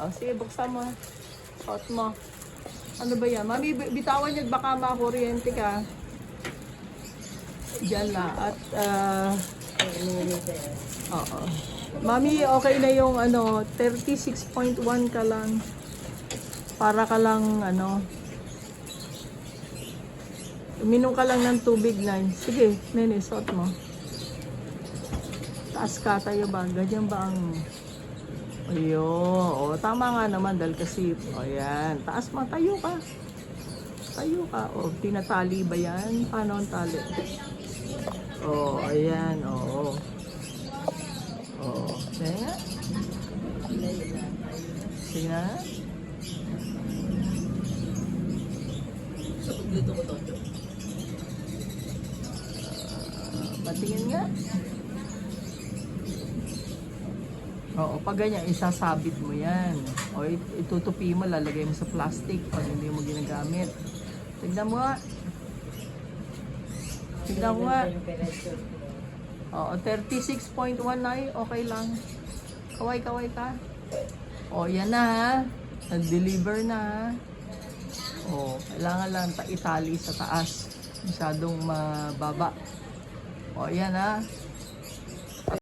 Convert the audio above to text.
O, sige, buksan mo. Suot mo. Ano ba yan? Mami, bitawan niyo baka makuryente ka. Diyan na. At, oo. Mami, okay na yung 36.1 ka lang. Para ka lang, uminom ka lang ng tubig na. Sige, nene, suot mo. Taas ka, tayo ba? Ganyan ba ang... Ayun. O, tama nga naman dahil kasi... O, yan. Taas mo, tayo ka. Tayo ka. O, tinatali ba yan? Paano ang tali? O, ayan. O. O. Sige nga. Sige nga. Patingin nga. Oo, pag ganyan, isasabit mo yan. O, itutupi mo, lalagay mo sa plastic pag hindi mo ginagamit. Tignan mo nga. Tignan mo nga. Oo, 36.1 na okay lang. Kaway-kaway ka. O, yan na ha. Nag-deliver na ha. O, kailangan lang itali sa taas. Masyadong mababa. O, yan ha.